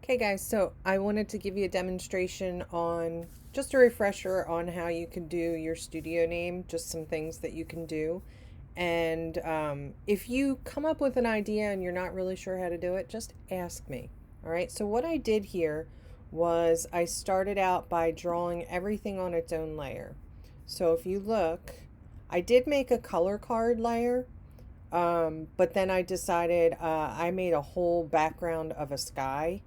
Okay guys, so I wanted to give you a demonstration on, just a refresher on how you can do your studio name, just some things that you can do. And if you come up with an idea and you're not really sure how to do it, just ask me. All right, so what I did here was I started out by drawing everything on its own layer. So if you look, I did make a color card layer, but then I decided I made a whole background of a sky.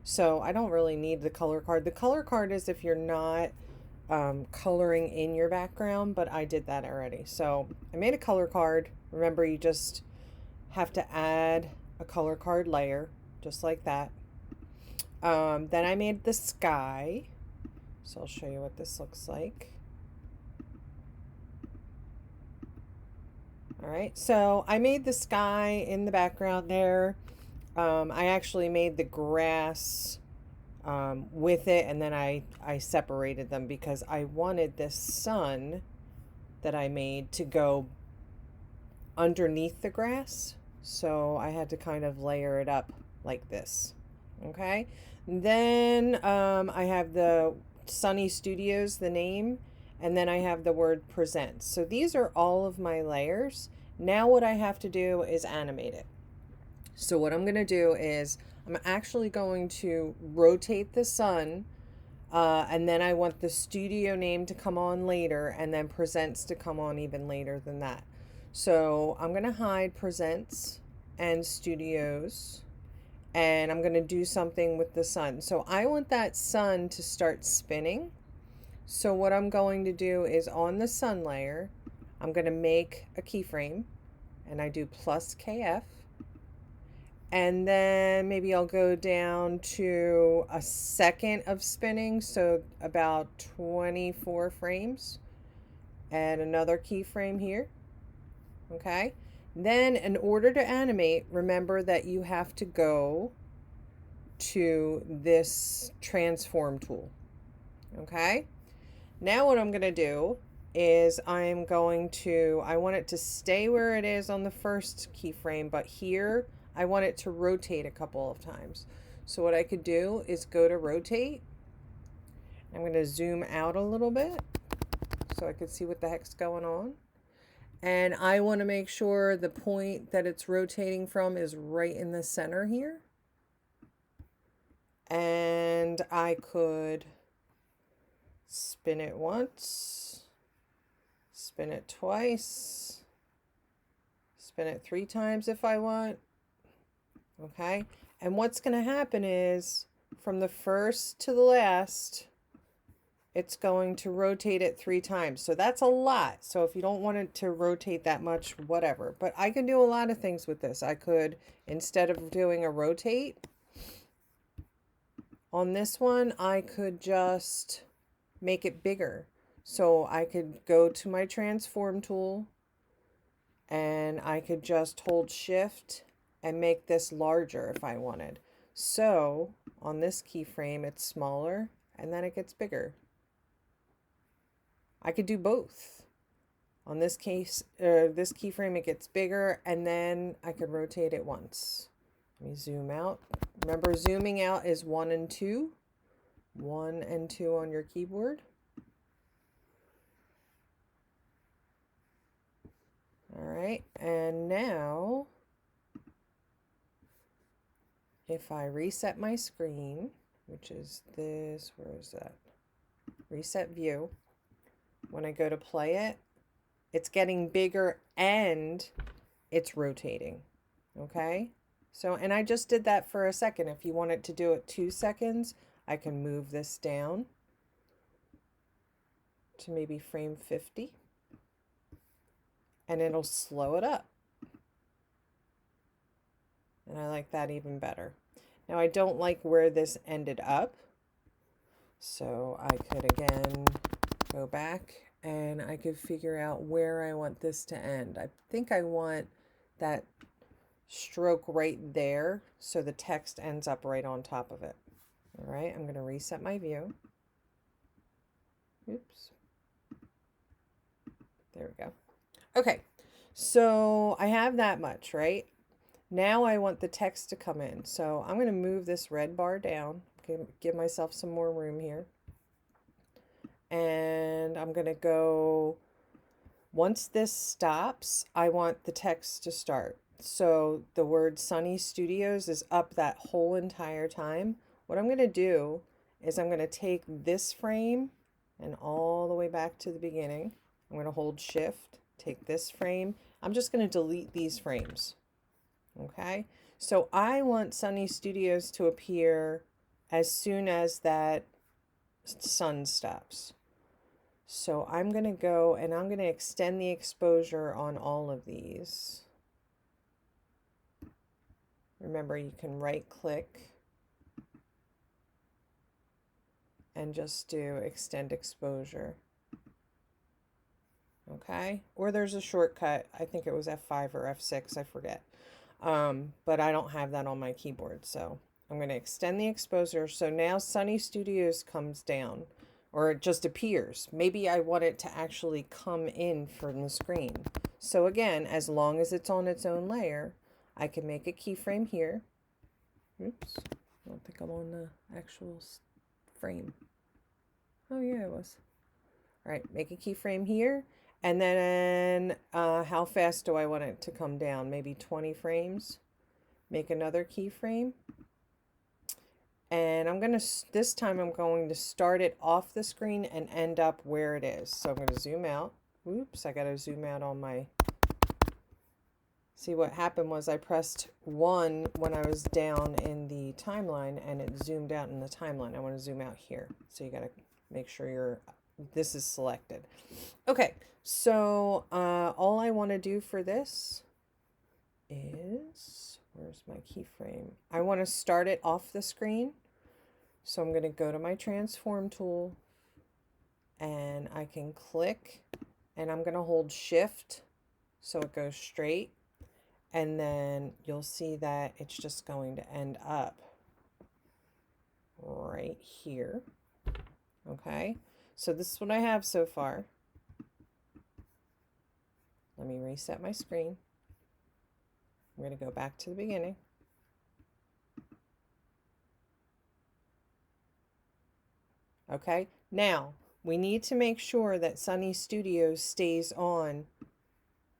So I don't really need the color card. The color card is if you're not coloring in your background, but I did that already. So I made a color card. Remember, you just have to add a color card layer, just like that. Then I made the sky. So I'll show you what this looks like. All right, so I made the sky in the background there. I actually made the grass with it, and then I separated them because I wanted this sun that I made to go underneath the grass. So I had to kind of layer it up like this. Okay. Then I have the Sunny Studios, the name, and then I have the word presents. So these are all of my layers. Now what I have to do is animate it. So what I'm going to do is I'm actually going to rotate the sun, and then I want the studio name to come on later, and then presents to come on even later than that. So I'm going to hide presents and studios, and I'm going to do something with the sun. So I want that sun to start spinning. So what I'm going to do is on the sun layer, I'm going to make a keyframe, and I do plus KF. And then maybe I'll go down to a second of spinning, so about 24 frames. Add another keyframe here. Okay. Then in order to animate, remember that you have to go to this transform tool. Okay. Now what I'm going to do is I want it to stay where it is on the first keyframe, but here I want it to rotate a couple of times. So what I could do is go to rotate. I'm going to zoom out a little bit so I can see what the heck's going on. And I want to make sure the point that it's rotating from is right in the center here. And I could spin it once, spin it twice, spin it 3 times if I want. Okay, and what's going to happen is from the first to the last, it's going to rotate it 3 times. So that's a lot. So if you don't want it to rotate that much, whatever. But I can do a lot of things with this. I could, instead of doing a rotate, on this one, I could just make it bigger. So I could go to my transform tool, and I could just hold shift and make this larger if I wanted. So on this keyframe, it's smaller and then it gets bigger. I could do both. On this this keyframe, it gets bigger, and then I could rotate it once. Let me zoom out. Remember, zooming out is 1 and 2. 1 and 2 on your keyboard. All right, and now if I reset my screen, which is this, where is that? Reset view. When I go to play it, it's getting bigger and it's rotating. Okay? So, and I just did that for a second. If you wanted to do it 2 seconds, I can move this down to maybe frame 50. And it'll slow it up. And I like that even better. Now I don't like where this ended up. So I could again go back and I could figure out where I want this to end. I think I want that stroke right there so the text ends up right on top of it. All right, I'm going to reset my view. Oops. There we go. Okay, so I have that much, right? Now I want the text to come in. So I'm going to move this red bar down, give myself some more room here. And I'm going to go, once this stops, I want the text to start. So the word Sunny Studios is up that whole entire time. What I'm going to do is I'm going to take this frame and all the way back to the beginning. I'm going to hold shift, take this frame. I'm just going to delete these frames. Okay, so I want Sunny Studios to appear as soon as that sun stops. So I'm going to go and I'm going to extend the exposure on all of these. Remember, you can right click and just do extend exposure. Okay, or there's a shortcut. I think it was F5 or F6, I forget. But I don't have that on my keyboard. So I'm going to extend the exposure. So now Sunny Studios comes down, or it just appears. Maybe I want it to actually come in from the screen. So again, as long as it's on its own layer, I can make a keyframe here. Oops, I don't think I'm on the actual frame. Oh yeah, it was. All right, make a keyframe here. And then how fast do I want it to come down? Maybe 20 frames. Make another keyframe. And I'm going to, this time I'm going to start it off the screen and end up where it is. So I'm going to zoom out. Oops, I got to zoom out on my, see what happened was I pressed 1 when I was down in the timeline and it zoomed out in the timeline. I want to zoom out here. So you got to make sure this is selected. Okay, so all I want to do for this is, where's my keyframe? I want to start it off the screen. So I'm going to go to my transform tool and I can click and I'm going to hold shift so it goes straight. And then you'll see that it's just going to end up right here. Okay, so this is what I have so far. Let me reset my screen. I'm going to go back to the beginning. Okay, now we need to make sure that Sunny Studios stays on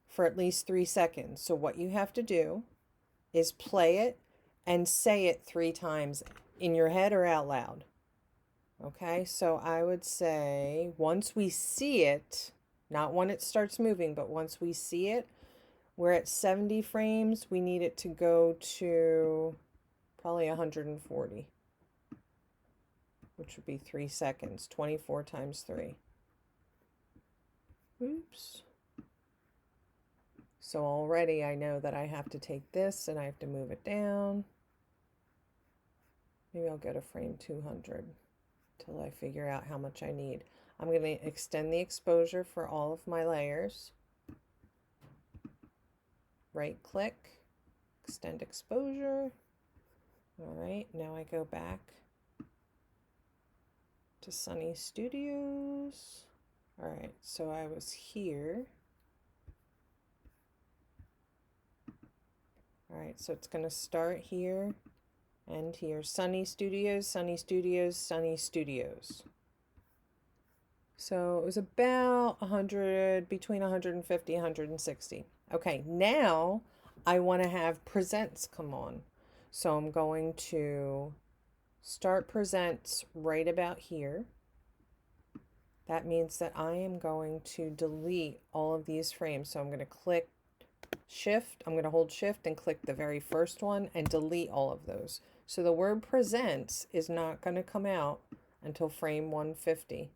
for at least 3 seconds. So what you have to do is play it and say it 3 times in your head or out loud. Okay, so I would say once we see it, not when it starts moving, but once we see it, we're at 70 frames. We need it to go to probably 140. Which would be 3 seconds, 24 times 3. Oops. So already I know that I have to take this and I have to move it down. Maybe I'll go to frame 200 till I figure out how much I need. I'm going to extend the exposure for all of my layers. Right click, extend exposure. All right, now I go back to Sunny Studios. All right, so I was here. All right, so it's going to start here and here. Sunny Studios, Sunny Studios, Sunny Studios. So it was about 100, between 150 and 160. Okay, now I want to have presents come on. So I'm going to start presents right about here. That means that I am going to delete all of these frames. So I'm going to click shift, I'm going to hold shift and click the very first one and delete all of those. So the word presents is not going to come out until frame 150.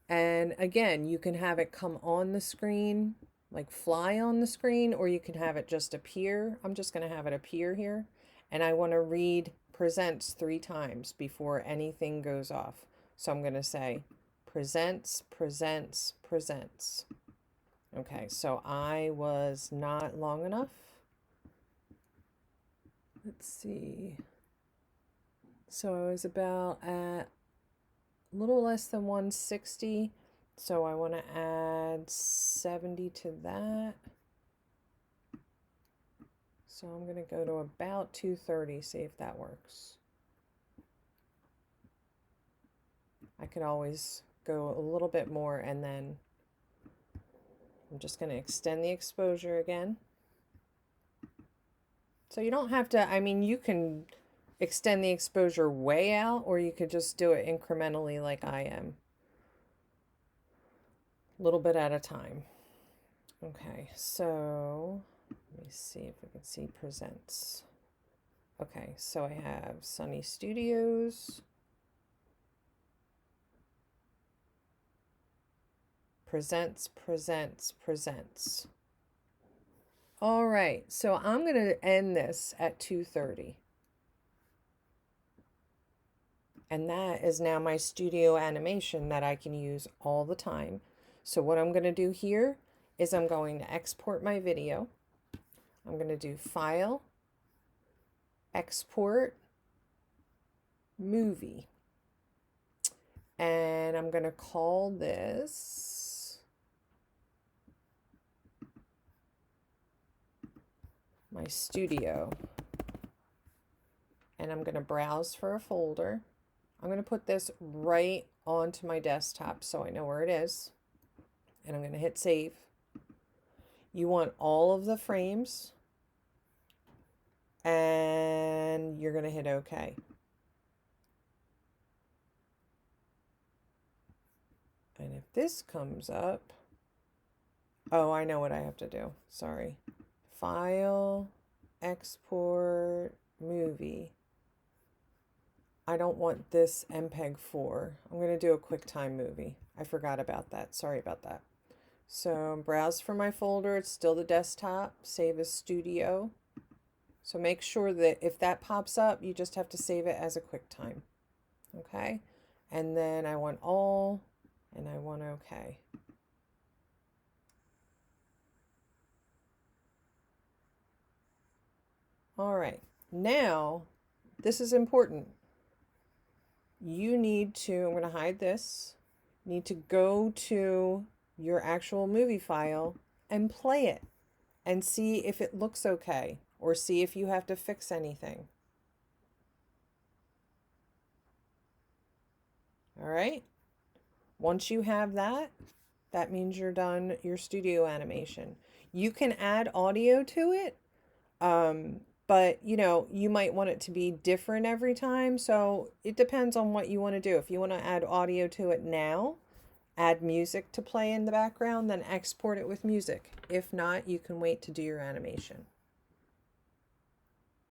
And again, you can have it come on the screen, like fly on the screen, or you can have it just appear. I'm just going to have it appear here. And I want to read presents 3 times before anything goes off. So I'm going to say presents, presents, presents. Okay, so I was not long enough. Let's see. So I was about at a little less than 160. So I want to add 70 to that. So I'm going to go to about 230, see if that works. I could always go a little bit more, and then I'm just going to extend the exposure again. So you don't have to, I mean, you can extend the exposure way out, or you could just do it incrementally like I am. A little bit at a time. Okay, so let me see if we can see presents. Okay, so I have Sunny Studios, presents, presents, presents. All right, so I'm going to end this at 2:30. And that is now my studio animation that I can use all the time. So what I'm going to do here is I'm going to export my video. I'm going to do File, Export, Movie. And I'm going to call this my studio. And I'm going to browse for a folder. I'm going to put this right onto my desktop so I know where it is. And I'm going to hit save. You want all of the frames. And you're going to hit OK. And if this comes up, oh, I know what I have to do. Sorry. File, export, movie. I don't want this MPEG-4. I'm going to do a QuickTime movie. I forgot about that. Sorry about that. So browse for my folder. It's still the desktop. Save as studio. So make sure that if that pops up, you just have to save it as a QuickTime. Okay? And then I want all, and I want OK. All right. Now, this is important. You need to, I'm going to hide this, need to go to your actual movie file and play it and see if it looks okay, or see if you have to fix anything. All right. Once you have that, that means you're done your studio animation. You can add audio to it. But you know, you might want it to be different every time. So it depends on what you want to do. If you want to add audio to it now, add music to play in the background, then export it with music. If not, you can wait to do your animation.